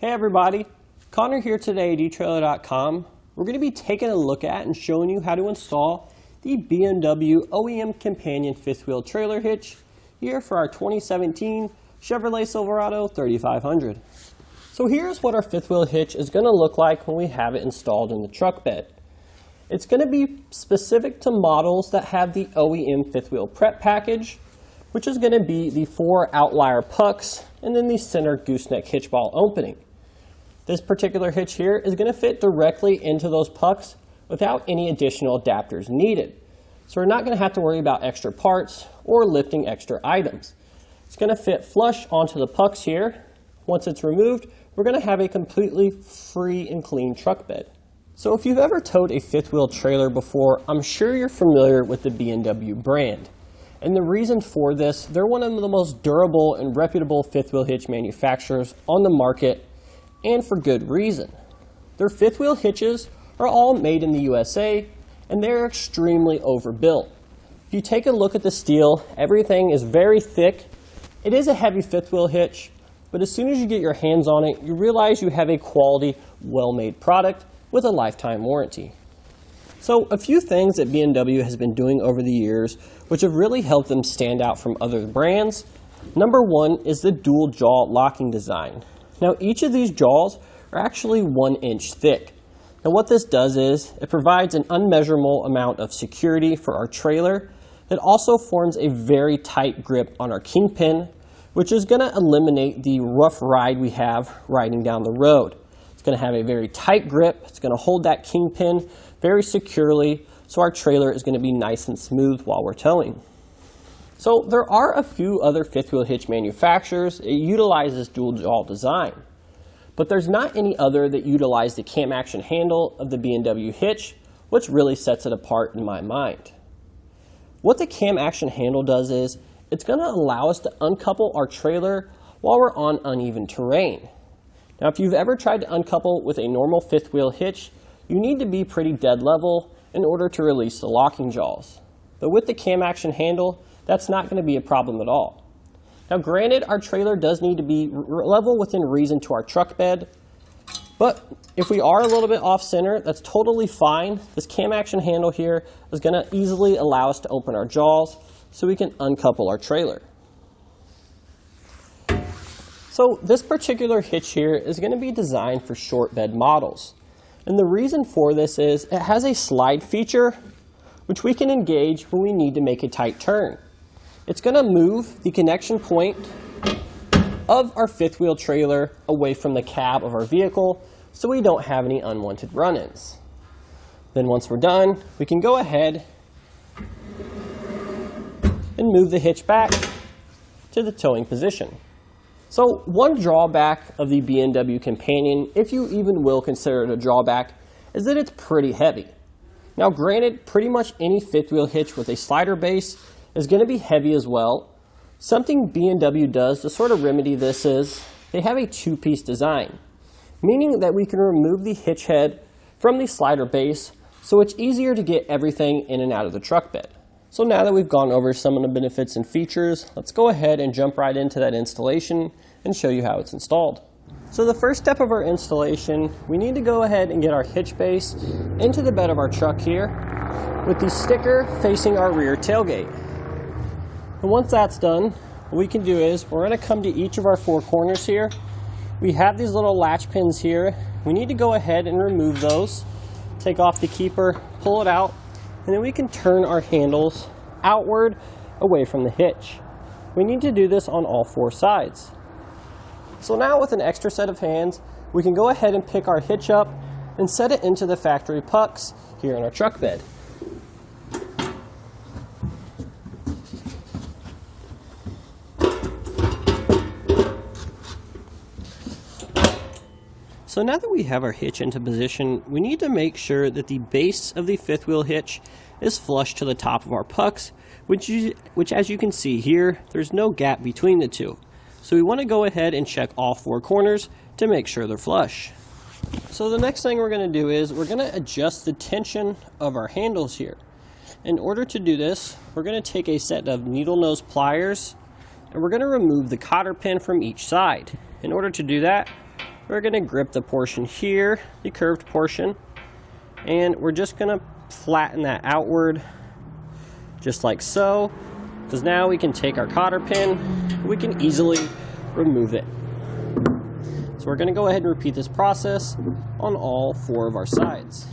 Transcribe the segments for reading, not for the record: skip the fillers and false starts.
Hey everybody, Connor here today at eTrailer.com. We're going to be taking a look at and showing you how to install the BMW OEM companion fifth wheel trailer hitch here for our 2017 Chevrolet Silverado 3500. So here's what our fifth wheel hitch is going to look like when we have it installed in the truck bed. It's going to be specific to models that have the OEM fifth wheel prep package, which is going to be the 4 outlier pucks and then the center gooseneck hitch ball opening. This particular hitch here is going to fit directly into those pucks without any additional adapters needed. So we're not going to have to worry about extra parts or lifting extra items. It's going to fit flush onto the pucks here. Once it's removed, we're going to have a completely free and clean truck bed. So if you've ever towed a fifth wheel trailer before, I'm sure you're familiar with the BMW brand. And the reason for this, they're one of the most durable and reputable fifth wheel hitch manufacturers on the market, and for good reason. Their fifth wheel hitches are all made in the USA, and they're extremely overbuilt. If you take a look at the steel, everything is very thick. It is a heavy fifth wheel hitch, but as soon as you get your hands on it, you realize you have a quality, well-made product with a lifetime warranty. So a few things that BMW has been doing over the years which have really helped them stand out from other brands. Number one is the dual jaw locking design. Now each of these jaws are actually 1 inch thick. Now what this does is it provides an unmeasurable amount of security for our trailer. It also forms a very tight grip on our kingpin, which is going to eliminate the rough ride we have riding down the road. It's going to have a very tight grip. It's going to hold that kingpin very securely, so our trailer is going to be nice and smooth while we're towing. So there are a few other fifth wheel hitch manufacturers that utilize this dual jaw design, but there's not any other that utilize the cam action handle of the BMW hitch, which really sets it apart in my mind. What the cam action handle does is it's going to allow us to uncouple our trailer while we're on uneven terrain. Now if you've ever tried to uncouple with a normal fifth wheel hitch, you need to be pretty dead level in order to release the locking jaws. But with the cam action handle, that's not going to be a problem at all. Now granted, our trailer does need to be level within reason to our truck bed, but if we are a little bit off center, that's totally fine. This cam action handle here is going to easily allow us to open our jaws so we can uncouple our trailer. So this particular hitch here is going to be designed for short bed models. And the reason for this is it has a slide feature which we can engage when we need to make a tight turn. It's going to move the connection point of our fifth wheel trailer away from the cab of our vehicle so we don't have any unwanted run-ins. Then once we're done, we can go ahead and move the hitch back to the towing position. So one drawback of the BMW Companion, if you even will consider it a drawback, is that it's pretty heavy. Now granted, pretty much any fifth wheel hitch with a slider base is going to be heavy as well. Something BMW does to sort of remedy this is they have a two-piece design, meaning that we can remove the hitch head from the slider base so it's easier to get everything in and out of the truck bed. So now that we've gone over some of the benefits and features, let's go ahead and jump right into that installation and show you how it's installed. So the first step of our installation, we need to go ahead and get our hitch base into the bed of our truck here with the sticker facing our rear tailgate. And once that's done, what we can do is we're going to come to each of our 4 corners here. We have these little latch pins here. We need to go ahead and remove those, take off the keeper, pull it out, and then we can turn our handles outward away from the hitch. We need to do this on all 4 sides. So now with an extra set of hands, we can go ahead and pick our hitch up and set it into the factory pucks here in our truck bed. So now that we have our hitch into position, we need to make sure that the base of the fifth wheel hitch is flush to the top of our pucks, which as you can see here, there's no gap between the two. So we want to go ahead and check all 4 corners to make sure they're flush. So the next thing we're going to do is we're going to adjust the tension of our handles here. In order to do this, we're going to take a set of needle nose pliers and we're going to remove the cotter pin from each side. In order to do that, we're going to grip the portion here, the curved portion, and we're just going to flatten that outward just like so, because now we can take our cotter pin, we can easily remove it. So we're going to go ahead and repeat this process on all 4 of our sides.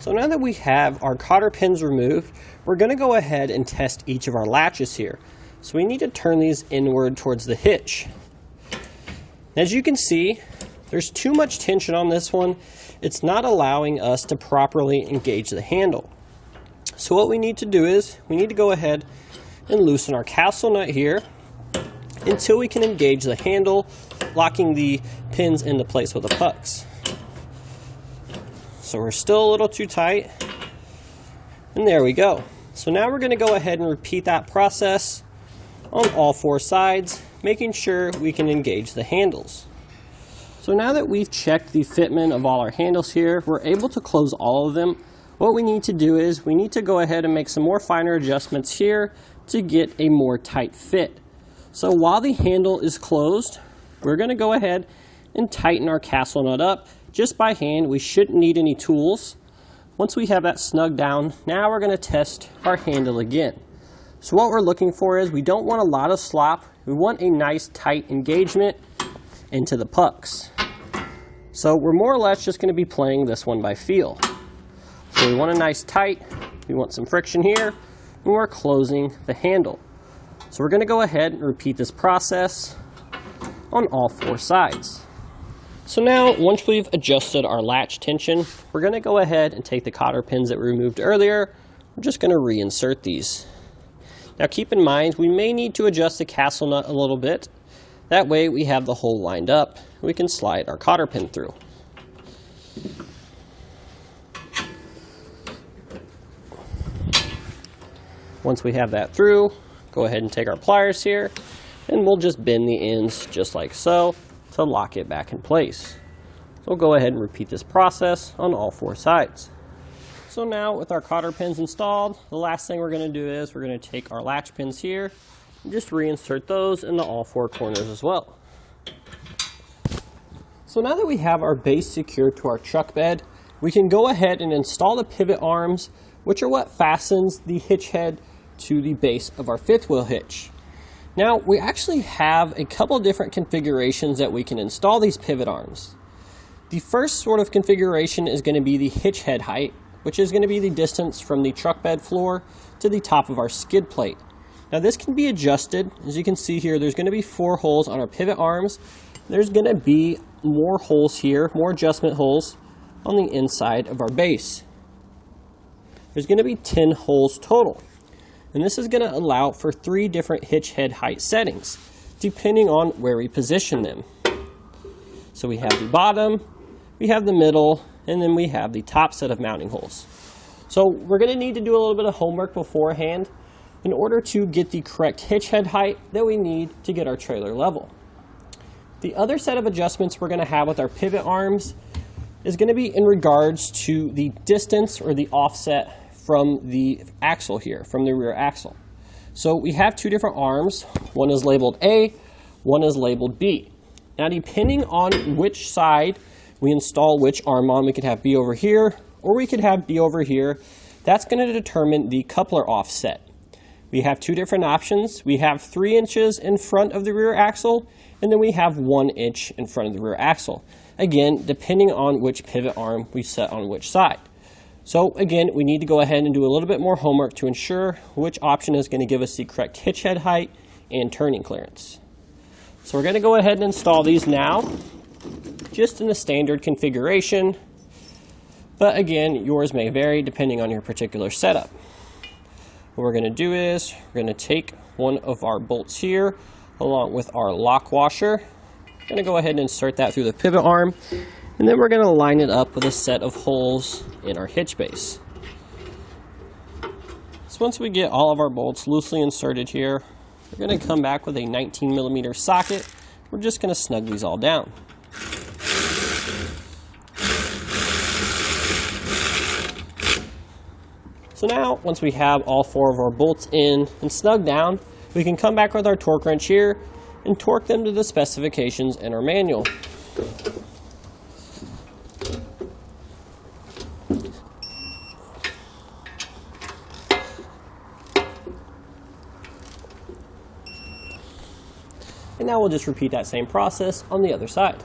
So now that we have our cotter pins removed, we're going to go ahead and test each of our latches here. So we need to turn these inward towards the hitch. As you can see, there's too much tension on this one. It's not allowing us to properly engage the handle. So what we need to do is, we need to go ahead and loosen our castle nut here until we can engage the handle, locking the pins into place with the pucks. So we're still a little too tight, and there we go. So now we're going to go ahead and repeat that process on all 4 sides, making sure we can engage the handles. So now that we've checked the fitment of all our handles here, we're able to close all of them. What we need to do is we need to go ahead and make some more finer adjustments here to get a more tight fit. So while the handle is closed, we're going to go ahead and tighten our castle nut up just by hand. We shouldn't need any tools. Once we have that snug down, now we're going to test our handle again. So what we're looking for is, we don't want a lot of slop. We want a nice tight engagement into the pucks. So we're more or less just going to be playing this one by feel. So we want a nice tight, we want some friction here, and we're closing the handle. So we're going to go ahead and repeat this process on all 4 sides. So now, once we've adjusted our latch tension, we're going to go ahead and take the cotter pins that we removed earlier. We're just going to reinsert these. Now keep in mind, we may need to adjust the castle nut a little bit. That way we have the hole lined up. We can slide our cotter pin through. Once we have that through, go ahead and take our pliers here, and we'll just bend the ends just like so to lock it back in place. So we'll go ahead and repeat this process on all 4 sides. So now with our cotter pins installed, the last thing we're going to do is we're going to take our latch pins here and just reinsert those into all 4 corners as well. So now that we have our base secured to our truck bed, we can go ahead and install the pivot arms, which are what fastens the hitch head to the base of our 5th wheel hitch. Now we actually have a couple different configurations that we can install these pivot arms. The first sort of configuration is going to be the hitch head height, which is going to be the distance from the truck bed floor to the top of our skid plate. Now this can be adjusted. As you can see here, there's going to be 4 holes on our pivot arms. There's going to be more holes here, more adjustment holes on the inside of our base. There's going to be 10 holes total. And this is going to allow for 3 different hitch head height settings, depending on where we position them. So we have the bottom, we have the middle, and then we have the top set of mounting holes. So we're going to need to do a little bit of homework beforehand in order to get the correct hitch head height that we need to get our trailer level. The other set of adjustments we're going to have with our pivot arms is going to be in regards to the distance or the offset from the axle here, from the rear axle. So we have 2 different arms. One is labeled A, one is labeled B. Now depending on which side we install which arm on, we could have B over here, or we could have B over here. That's going to determine the coupler offset. We have 2 different options. We have 3 inches in front of the rear axle, and then we have 1 inch in front of the rear axle. Again, depending on which pivot arm we set on which side. So again, we need to go ahead and do a little bit more homework to ensure which option is going to give us the correct hitch head height and turning clearance. So we're going to go ahead and install these now, just in the standard configuration. But again, yours may vary depending on your particular setup. What we're going to do is we're going to take one of our bolts here along with our lock washer. We're going to go ahead and insert that through the pivot arm. And then we're going to line it up with a set of holes in our hitch base. So once we get all of our bolts loosely inserted here, we're going to come back with a 19mm socket. We're just going to snug these all down. So now, once we have all 4 of our bolts in and snug down, we can come back with our torque wrench here and torque them to the specifications in our manual. And now we'll just repeat that same process on the other side.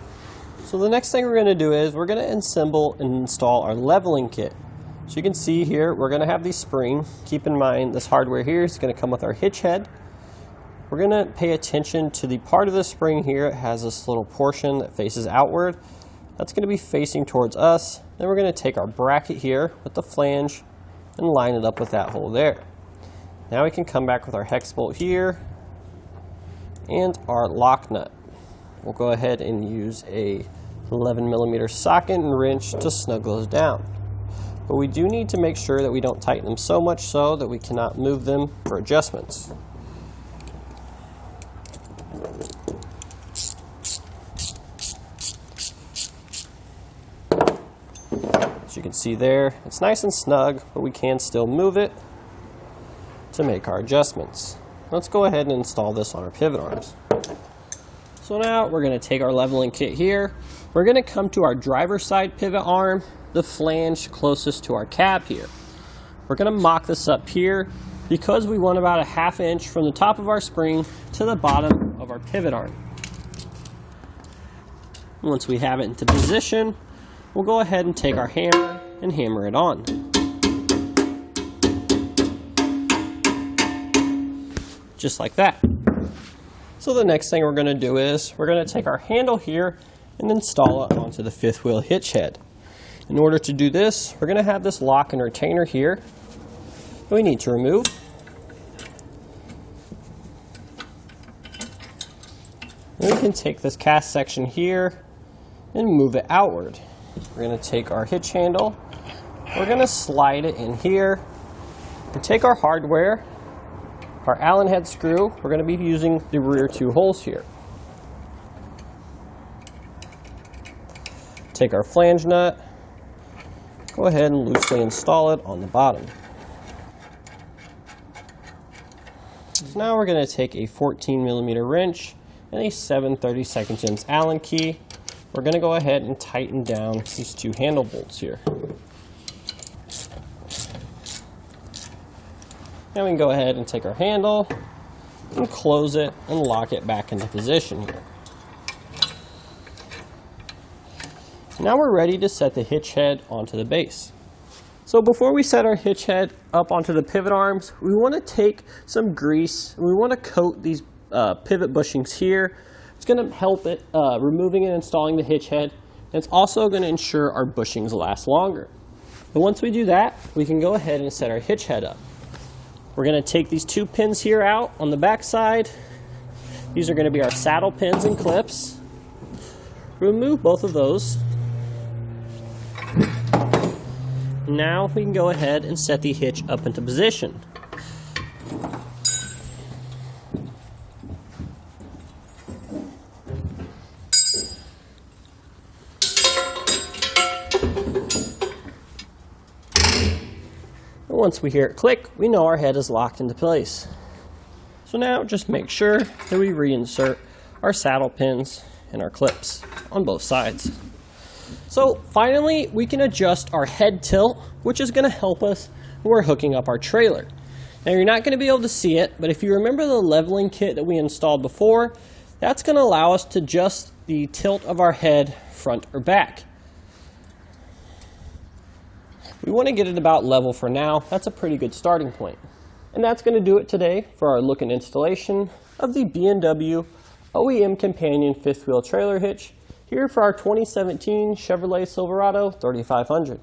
So the next thing we're going to do is we're going to assemble and install our leveling kit. So you can see here we're going to have the spring. Keep in mind this hardware here is going to come with our hitch head. We're going to pay attention to the part of the spring here. It has this little portion that faces outward. That's going to be facing towards us. Then we're going to take our bracket here with the flange and line it up with that hole there. Now we can come back with our hex bolt here and our lock nut. We'll go ahead and use a 11mm socket and wrench to snug those down. But we do need to make sure that we don't tighten them so much so that we cannot move them for adjustments. As you can see there, it's nice and snug, but we can still move it to make our adjustments. Let's go ahead and install this on our pivot arms. So now we're going to take our leveling kit here. We're going to come to our driver's side pivot arm, the flange closest to our cab here. We're going to mock this up here because we want about a ½ inch from the top of our spring to the bottom of our pivot arm. Once we have it into position, we'll go ahead and take our hammer and hammer it on. Just like that. So the next thing we're going to do is we're going to take our handle here and install it onto the fifth wheel hitch head. In order to do this, we're going to have this lock and retainer here that we need to remove. Then we can take this cast section here and move it outward. We're going to take our hitch handle, we're going to slide it in here, and take our hardware, our Allen head screw. We're going to be using the rear two holes here. Take our flange nut, go ahead and loosely install it on the bottom. So now we're going to take a 14mm wrench and a 7/32 Allen key. We're going to go ahead and tighten down these two handle bolts here. Now we can go ahead and take our handle and close it and lock it back into position here. Now we're ready to set the hitch head onto the base. So before we set our hitch head up onto the pivot arms, we want to take some grease and we want to coat these pivot bushings here. It's going to help it removing and installing the hitch head, and it's also going to ensure our bushings last longer. But once we do that, we can go ahead and set our hitch head up. We're going to take these two pins here out on the back side. These are going to be our saddle pins and clips. Remove both of those. Now we can go ahead and set the hitch up into position. Once we hear it click, we know our head is locked into place. So now just make sure that we reinsert our saddle pins and our clips on both sides. So finally, we can adjust our head tilt, which is going to help us when we're hooking up our trailer. Now you're not going to be able to see it, but if you remember the leveling kit that we installed before, that's going to allow us to adjust the tilt of our head front or back. We want to get it about level for now. That's a pretty good starting point. And that's going to do it today for our look and installation of the B&W OEM Companion fifth wheel trailer hitch here for our 2017 Chevrolet Silverado 3500.